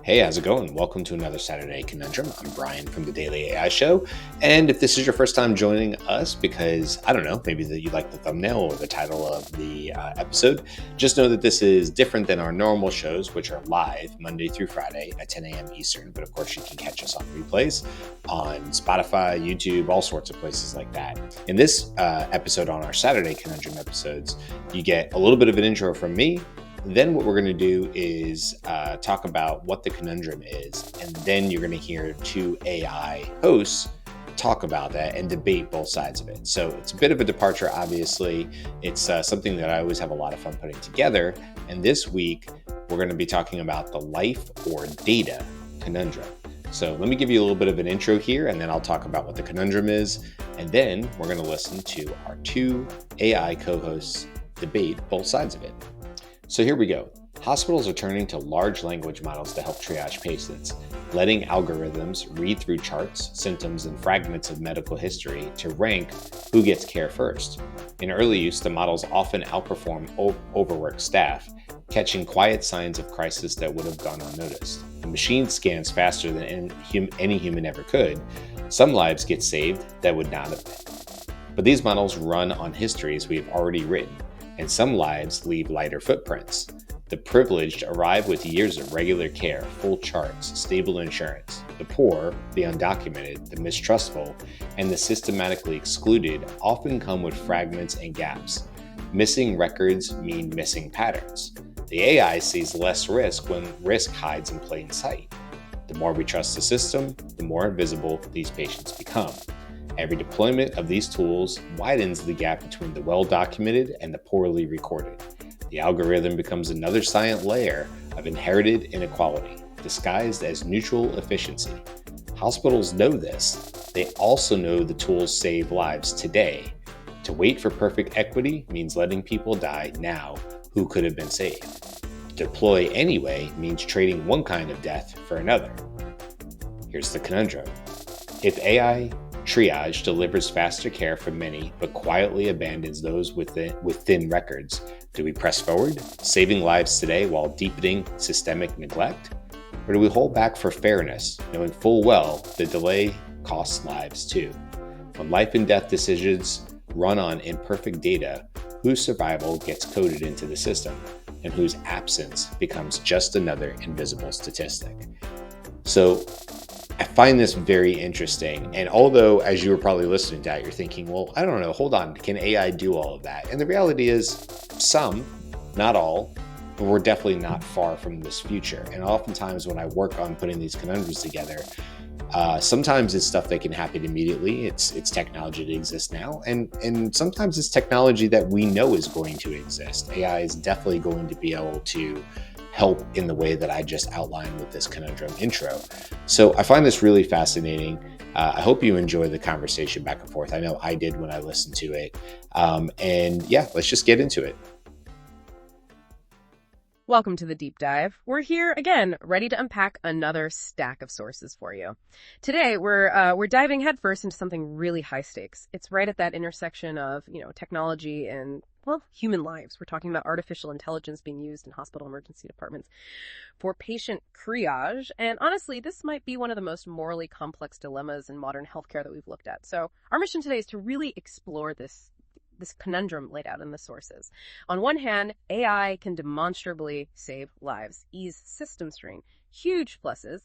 Hey, how's it going? Welcome to another Saturday Conundrum. I'm Brian from the Daily AI Show. And if this is your first time joining us, because I don't know, maybe that you like the thumbnail or the title of the episode, just know that this is different than our normal shows, which are live Monday through Friday at 10 a.m. Eastern. But of course, you can catch us on replays on Spotify, YouTube, all sorts of places like that. In this episode on our Saturday Conundrum episodes, you get a little bit of an intro from me. Then what we're going to do is talk about what the conundrum is, and then you're going to hear two AI hosts talk about that and debate both sides of it. So it's a bit of a departure, obviously. It's something that I always have a lot of fun putting together. And this week, we're going to be talking about the life-or-data conundrum. So let me give you a little bit of an intro here, and then I'll talk about what the conundrum is. And then we're going to listen to our two AI co-hosts debate both sides of it. So here we go. Hospitals are turning to large language models to help triage patients, letting algorithms read through charts, symptoms, and fragments of medical history to rank who gets care first. In early use, the models often outperform overworked staff, catching quiet signs of crisis that would have gone unnoticed. The machine scans faster than any human ever could. Some lives get saved that would not have been. But these models run on histories we have already written, and some lives leave lighter footprints. The privileged arrive with years of regular care, full charts, stable insurance. The poor, the undocumented, the mistrustful, and the systemically excluded often come with fragments and gaps. Missing records mean missing patterns. The AI sees less risk when risk hides in plain sight. The more we trust the system, the more invisible these patients become. Every deployment of these tools widens the gap between the well-documented and the poorly recorded. The algorithm becomes another silent layer of inherited inequality, disguised as neutral efficiency. Hospitals know this. They also know the tools save lives today. To wait for perfect equity means letting people die now who could have been saved. Deploy anyway means trading one kind of death for another. Here's the conundrum. If AI triage delivers faster care for many, but quietly abandons those with thin records, do we press forward, saving lives today while deepening systemic neglect? Or do we hold back for fairness, knowing full well the delay costs lives too? When life and death decisions run on imperfect data, whose survival gets coded into the system, and whose absence becomes just another invisible statistic? So I find this very interesting. And although, as you were probably listening to that, you're thinking, well, I don't know, hold on, can AI do all of that? And the reality is some, not all, but we're definitely not far from this future. And oftentimes when I work on putting these conundrums together, sometimes it's stuff that can happen immediately. It's technology that exists now. And sometimes it's technology that we know is going to exist. AI is definitely going to be able to help in the way that I just outlined with this conundrum intro. So I find this really fascinating. I hope you enjoy the conversation back and forth. I know I did when I listened to it. And yeah, let's just get into it. Welcome to the deep dive. We're here again, ready to unpack another stack of sources for you. Today, we're diving headfirst into something really high stakes. It's right at that intersection of, technology and, human lives. We're talking about artificial intelligence being used in hospital emergency departments for patient triage. And honestly, this might be one of the most morally complex dilemmas in modern healthcare that we've looked at. So our mission today is to really explore this conundrum laid out in the sources. On one hand, AI can demonstrably save lives, ease system strain, huge pluses,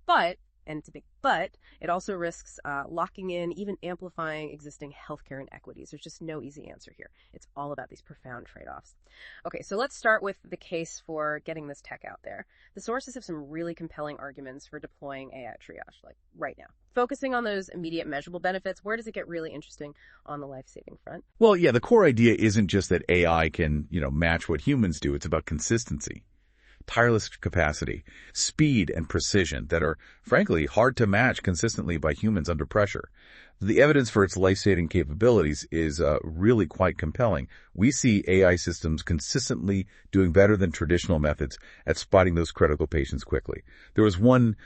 but, and it's a big but, it also risks locking in, even amplifying existing healthcare inequities. There's just no easy answer here. It's all about these profound trade-offs. Okay, so let's start with the case for getting this tech out there. The sources have some really compelling arguments for deploying AI triage, like right now. Focusing on those immediate measurable benefits, where does it get really interesting on the life-saving front? Well, yeah, the core idea isn't just that AI can, match what humans do. It's about consistency, tireless capacity, speed, and precision that are, frankly, hard to match consistently by humans under pressure. The evidence for its life-saving capabilities is really quite compelling. We see AI systems consistently doing better than traditional methods at spotting those critical patients quickly. There was one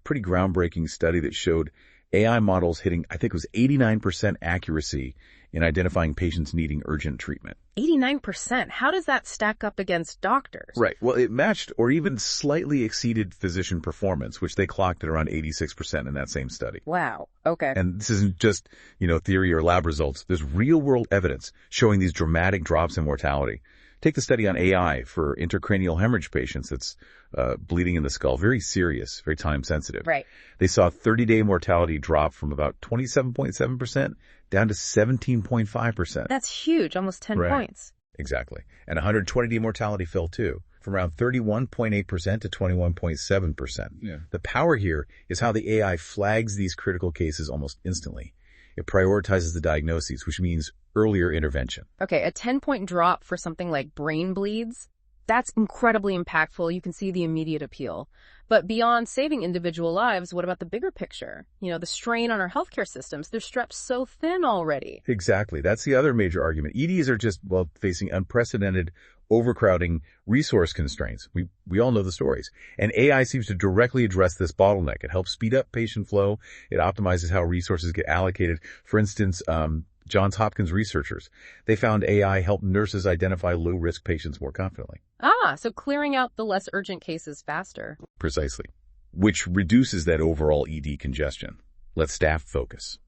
pretty groundbreaking study that showed AI models hitting, I think it was 89% accuracy in identifying patients needing urgent treatment. 89%. How does that stack up against doctors? Right. Well, it matched or even slightly exceeded physician performance, which they clocked at around 86% in that same study. Wow. Okay. And this isn't just, theory or lab results. There's real-world evidence showing these dramatic drops in mortality. Take the study on AI for intracranial hemorrhage patients that's bleeding in the skull. Very serious, very time-sensitive. Right. They saw 30-day mortality drop from about 27.7% down to 17.5%. That's huge, almost 10 points. Exactly. And 120-day mortality fell too, from around 31.8% to 21.7%. Yeah. The power here is how the AI flags these critical cases almost instantly. It prioritizes the diagnoses, which means earlier intervention. Okay, a 10-point drop for something like brain bleeds, that's incredibly impactful. You can see the immediate appeal. But beyond saving individual lives, what about the bigger picture? The strain on our healthcare systems. They're stretched so thin already. Exactly. That's the other major argument. EDs are just, facing unprecedented overcrowding, resource constraints. We all know the stories. And AI seems to directly address this bottleneck. It helps speed up patient flow. It optimizes how resources get allocated. For instance, Johns Hopkins researchers, they found AI helped nurses identify low-risk patients more confidently. So clearing out the less urgent cases faster. Precisely. Which reduces that overall ED congestion. Lets staff focus.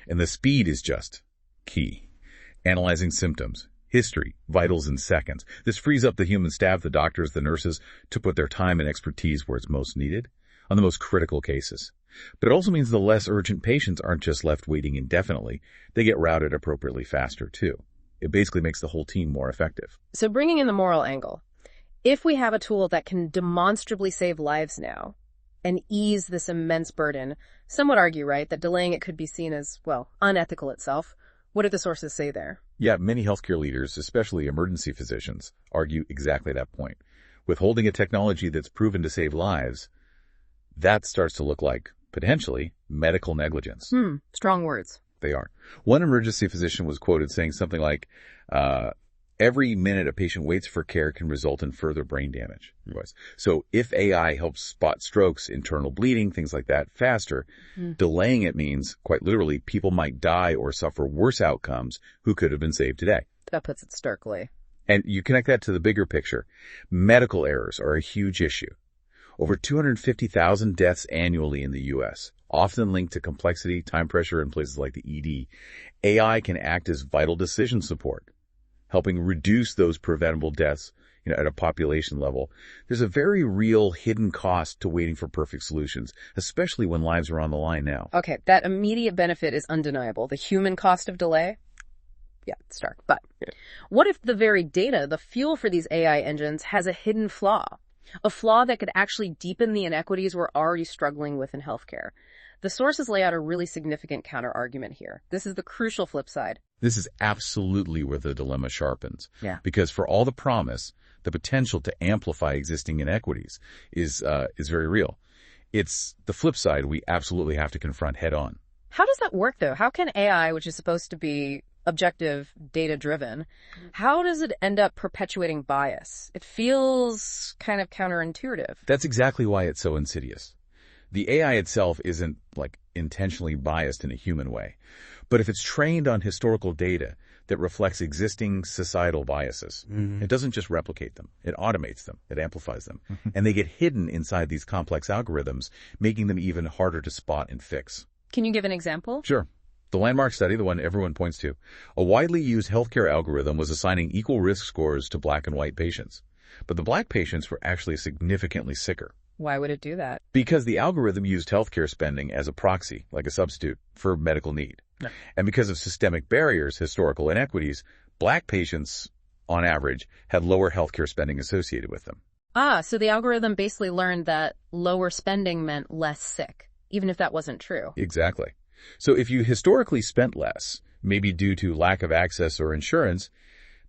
And the speed is just key. Analyzing symptoms, history, vitals in seconds. This frees up the human staff, the doctors, the nurses, to put their time and expertise where it's most needed, on the most critical cases. But it also means the less urgent patients aren't just left waiting indefinitely. They get routed appropriately faster, too. It basically makes the whole team more effective. So bringing in the moral angle, if we have a tool that can demonstrably save lives now and ease this immense burden, some would argue, right, that delaying it could be seen as, unethical itself. What do the sources say there? Yeah, many healthcare leaders, especially emergency physicians, argue exactly that point. Withholding a technology that's proven to save lives, that starts to look like, potentially, medical negligence. Strong words. They are. One emergency physician was quoted saying something like, every minute a patient waits for care can result in further brain damage. So if AI helps spot strokes, internal bleeding, things like that faster, delaying it means, quite literally, people might die or suffer worse outcomes who could have been saved today. That puts it starkly. And you connect that to the bigger picture. Medical errors are a huge issue. Over 250,000 deaths annually in the U.S., often linked to complexity, time pressure in places like the ED. AI can act as vital decision support, helping reduce those preventable deaths, at a population level. There's a very real hidden cost to waiting for perfect solutions, especially when lives are on the line now. Okay, that immediate benefit is undeniable. The human cost of delay? Yeah, it's stark. But what if the very data, the fuel for these AI engines, has a hidden flaw? A flaw that could actually deepen the inequities we're already struggling with in healthcare. The sources lay out a really significant counter-argument here. This is the crucial flip side. This is absolutely where the dilemma sharpens. Yeah. Because for all the promise, the potential to amplify existing inequities is very real. It's the flip side we absolutely have to confront head on. How does that work, though? How can AI, which is supposed to be objective, data-driven, how does it end up perpetuating bias? It feels kind of counterintuitive. That's exactly why it's so insidious. The AI itself isn't, intentionally biased in a human way. But if it's trained on historical data that reflects existing societal biases, it doesn't just replicate them. It automates them. It amplifies them. And they get hidden inside these complex algorithms, making them even harder to spot and fix. Can you give an example? Sure. The landmark study, the one everyone points to, a widely used healthcare algorithm was assigning equal risk scores to black and white patients. But the black patients were actually significantly sicker. Why would it do that? Because the algorithm used healthcare spending as a proxy, like a substitute, for medical need. Yeah. And because of systemic barriers, historical inequities, black patients, on average, had lower healthcare spending associated with them. So the algorithm basically learned that lower spending meant less sick, even if that wasn't true. Exactly. So if you historically spent less, maybe due to lack of access or insurance,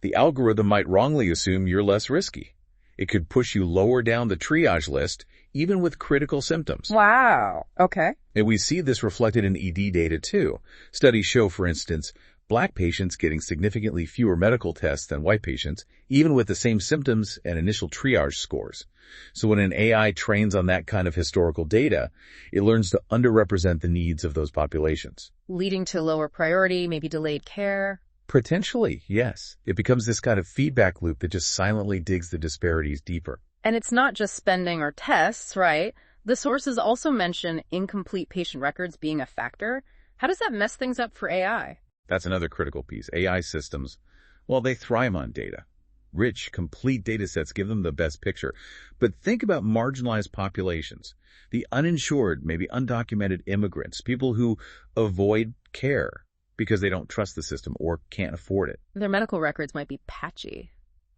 the algorithm might wrongly assume you're less risky. It could push you lower down the triage list, even with critical symptoms. Wow. Okay. And we see this reflected in ED data too. Studies show, for instance, black patients getting significantly fewer medical tests than white patients, even with the same symptoms and initial triage scores. So when an AI trains on that kind of historical data, it learns to underrepresent the needs of those populations. Leading to lower priority, maybe delayed care. Potentially, yes. It becomes this kind of feedback loop that just silently digs the disparities deeper. And it's not just spending or tests, right? The sources also mention incomplete patient records being a factor. How does that mess things up for AI? That's another critical piece. AI systems, well, they thrive on data. Rich, complete data sets give them the best picture. But think about marginalized populations, the uninsured, maybe undocumented immigrants, people who avoid care because they don't trust the system or can't afford it. Their medical records might be patchy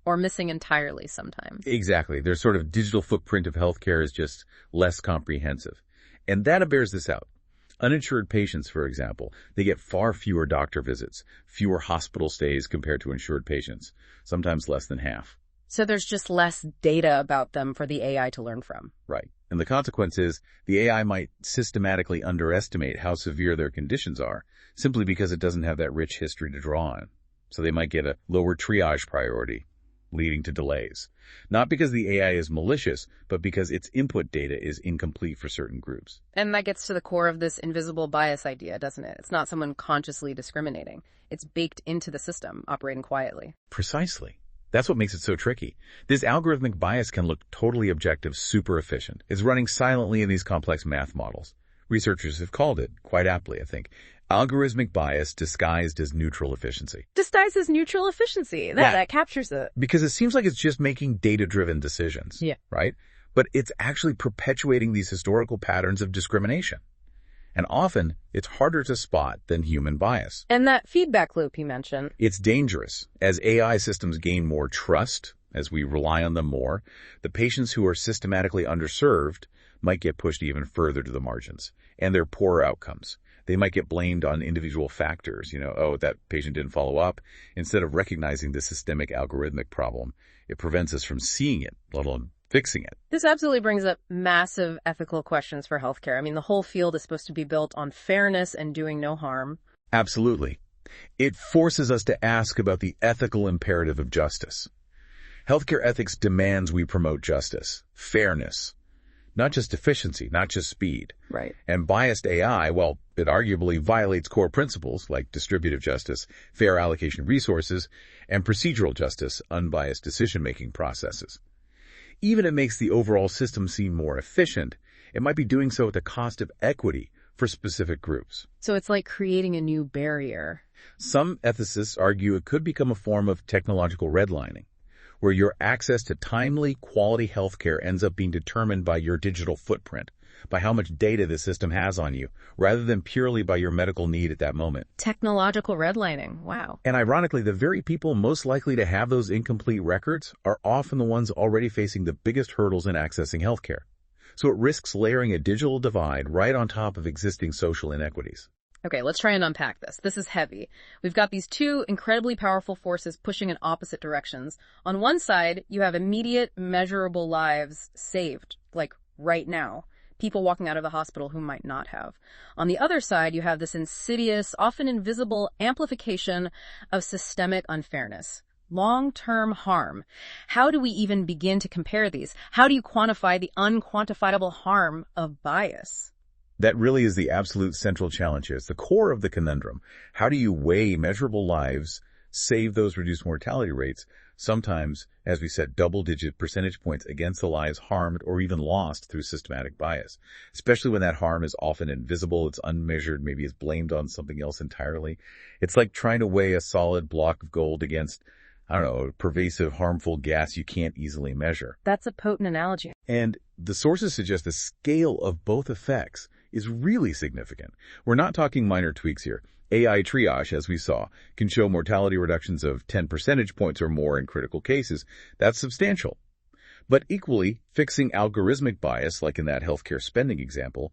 or missing entirely sometimes. Exactly. Their sort of digital footprint of healthcare is just less comprehensive. And that bears this out. Uninsured patients, for example, they get far fewer doctor visits, fewer hospital stays compared to insured patients, sometimes less than half. So there's just less data about them for the AI to learn from. Right. And the consequence is the AI might systematically underestimate how severe their conditions are simply because it doesn't have that rich history to draw on. So they might get a lower triage priority, leading to delays. Not because the AI is malicious, but because its input data is incomplete for certain groups. And that gets to the core of this invisible bias idea, doesn't it? It's not someone consciously discriminating. It's baked into the system, operating quietly. Precisely. That's what makes it so tricky. This algorithmic bias can look totally objective, super efficient. It's running silently in these complex math models. Researchers have called it, quite aptly, I think, algorithmic bias disguised as neutral efficiency. Disguised as neutral efficiency. That captures it. Because it seems like it's just making data-driven decisions. Yeah. Right? But it's actually perpetuating these historical patterns of discrimination. And often, it's harder to spot than human bias. And that feedback loop you mentioned. It's dangerous. As AI systems gain more trust, as we rely on them more, the patients who are systematically underserved might get pushed even further to the margins, and their poorer outcomes. They might get blamed on individual factors, oh, that patient didn't follow up. Instead of recognizing the systemic algorithmic problem, it prevents us from seeing it, let alone fixing it. This absolutely brings up massive ethical questions for healthcare. I mean, the whole field is supposed to be built on fairness and doing no harm. Absolutely. It forces us to ask about the ethical imperative of justice. Healthcare ethics demands we promote justice, fairness, not just efficiency, not just speed. Right. And biased AI, well, it arguably violates core principles like distributive justice, fair allocation of resources, and procedural justice, unbiased decision-making processes. Even if it makes the overall system seem more efficient, it might be doing so at the cost of equity for specific groups. So it's like creating a new barrier. Some ethicists argue it could become a form of technological redlining, where your access to timely, quality healthcare ends up being determined by your digital footprint, by how much data the system has on you, rather than purely by your medical need at that moment. Technological redlining. Wow. And ironically, the very people most likely to have those incomplete records are often the ones already facing the biggest hurdles in accessing healthcare. So it risks layering a digital divide right on top of existing social inequities. Okay, let's try and unpack this. This is heavy. We've got these two incredibly powerful forces pushing in opposite directions. On one side, you have immediate, measurable lives saved, like right now. People walking out of the hospital who might not have. On the other side, you have this insidious, often invisible amplification of systemic unfairness. Long-term harm. How do we even begin to compare these? How do you quantify the unquantifiable harm of bias? That really is the absolute central challenge here. It's the core of the conundrum. How do you weigh measurable lives, save those reduced mortality rates, sometimes, as we said, double-digit percentage points against the lives harmed or even lost through systematic bias, especially when that harm is often invisible, it's unmeasured, maybe is blamed on something else entirely. It's like trying to weigh a solid block of gold against, a pervasive, harmful gas you can't easily measure. That's a potent analogy. And the sources suggest the scale of both effects is really significant. We're not talking minor tweaks here. AI triage, as we saw, can show mortality reductions of 10 percentage points or more in critical cases. That's substantial. But equally, fixing algorithmic bias, like in that healthcare spending example,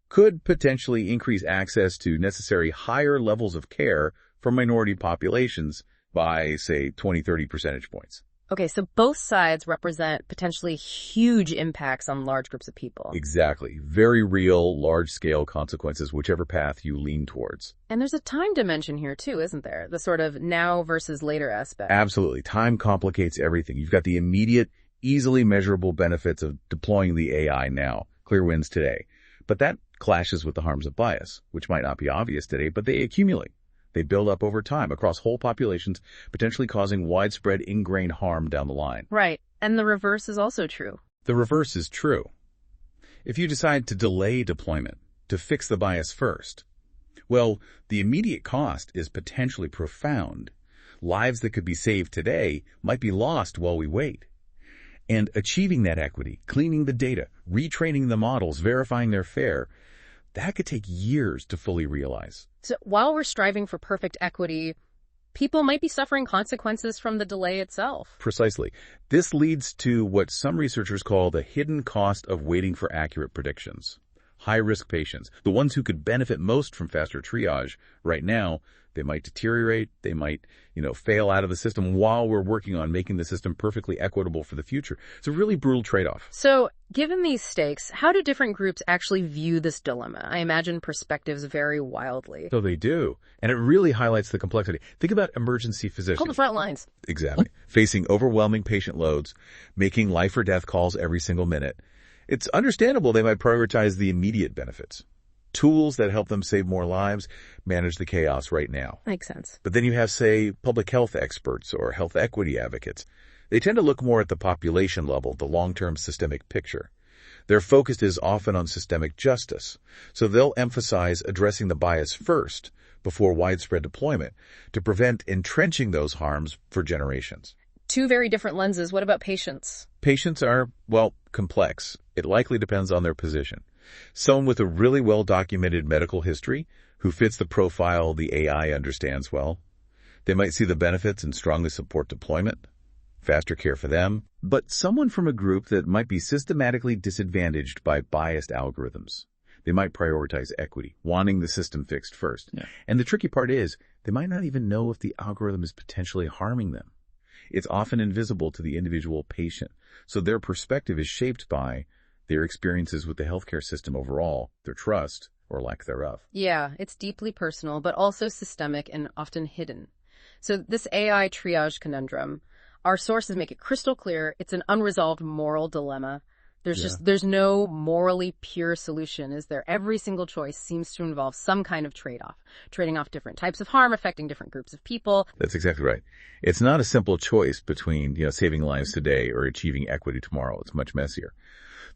could potentially increase access to necessary higher levels of care for minority populations by, say, 20, 30 percentage points. Okay, so both sides represent potentially huge impacts on large groups of people. Exactly. Very real, large-scale consequences, whichever path you lean towards. And there's a time dimension here, too, isn't there? The sort of now versus later aspect. Absolutely. Time complicates everything. You've got the immediate easily measurable benefits of deploying the AI now, clear wins today. But that clashes with the harms of bias, which might not be obvious today, but they accumulate. They build up over time across whole populations, potentially causing widespread ingrained harm down the line. Right. And the reverse is also true. The reverse is true. If you decide to delay deployment, to fix the bias first, well, the immediate cost is potentially profound. Lives that could be saved today might be lost while we wait. And achieving that equity, cleaning the data, retraining the models, verifying they're fair, that could take years to fully realize. So while we're striving for perfect equity, people might be suffering consequences from the delay itself. Precisely. This leads to what some researchers call the hidden cost of waiting for accurate predictions. High-risk patients, the ones who could benefit most from faster triage, right now, they might deteriorate, they might, fail out of the system while we're working on making the system perfectly equitable for the future. It's a really brutal trade-off. So, given these stakes, how do different groups actually view this dilemma? I imagine perspectives vary wildly. So they do, and it really highlights the complexity. Think about emergency physicians. Call the front lines. Exactly. Facing overwhelming patient loads, making life or death calls every single minute. It's understandable they might prioritize the immediate benefits. Tools that help them save more lives, manage the chaos right now. Makes sense. But then you have, say, public health experts or health equity advocates. They tend to look more at the population level, the long-term systemic picture. Their focus is often on systemic justice, so they'll emphasize addressing the bias first before widespread deployment to prevent entrenching those harms for generations. Two very different lenses. What about patients? Patients are, complex. It likely depends on their position. Someone with a really well-documented medical history who fits the profile the AI understands well. They might see the benefits and strongly support deployment, faster care for them. But someone from a group that might be systematically disadvantaged by biased algorithms. They might prioritize equity, wanting the system fixed first. Yeah. And the tricky part is, they might not even know if the algorithm is potentially harming them. It's often invisible to the individual patient, so their perspective is shaped by their experiences with the healthcare system overall, their trust, or lack thereof. Yeah, it's deeply personal, but also systemic and often hidden. So this AI triage conundrum, our sources make it crystal clear it's an unresolved moral dilemma. There's no morally pure solution, is there? Every single choice seems to involve some kind of trade-off, trading off different types of harm affecting different groups of people. That's exactly right. It's not a simple choice between, saving lives today or achieving equity tomorrow. It's much messier.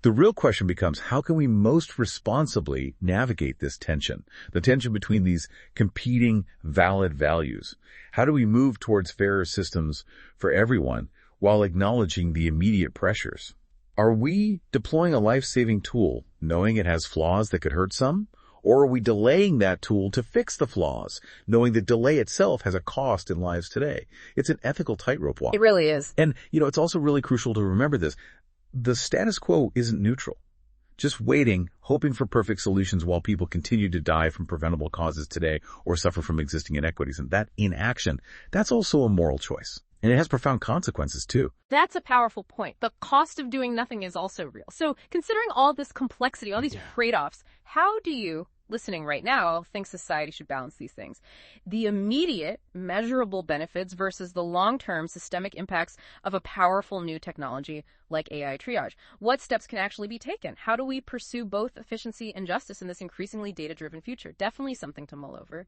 The real question becomes, how can we most responsibly navigate this tension, the tension between these competing valid values? How do we move towards fairer systems for everyone while acknowledging the immediate pressures? Are we deploying a life-saving tool knowing it has flaws that could hurt some? Or are we delaying that tool to fix the flaws, knowing the delay itself has a cost in lives today? It's an ethical tightrope walk. It really is. And, it's also really crucial to remember this. The status quo isn't neutral. Just waiting, hoping for perfect solutions while people continue to die from preventable causes today or suffer from existing inequities. And that inaction, that's also a moral choice. And it has profound consequences, too. That's a powerful point. The cost of doing nothing is also real. So considering all this complexity, all these trade-offs, how do you, listening right now, think society should balance these things? The immediate, measurable benefits versus the long-term systemic impacts of a powerful new technology like AI triage. What steps can actually be taken? How do we pursue both efficiency and justice in this increasingly data-driven future? Definitely something to mull over.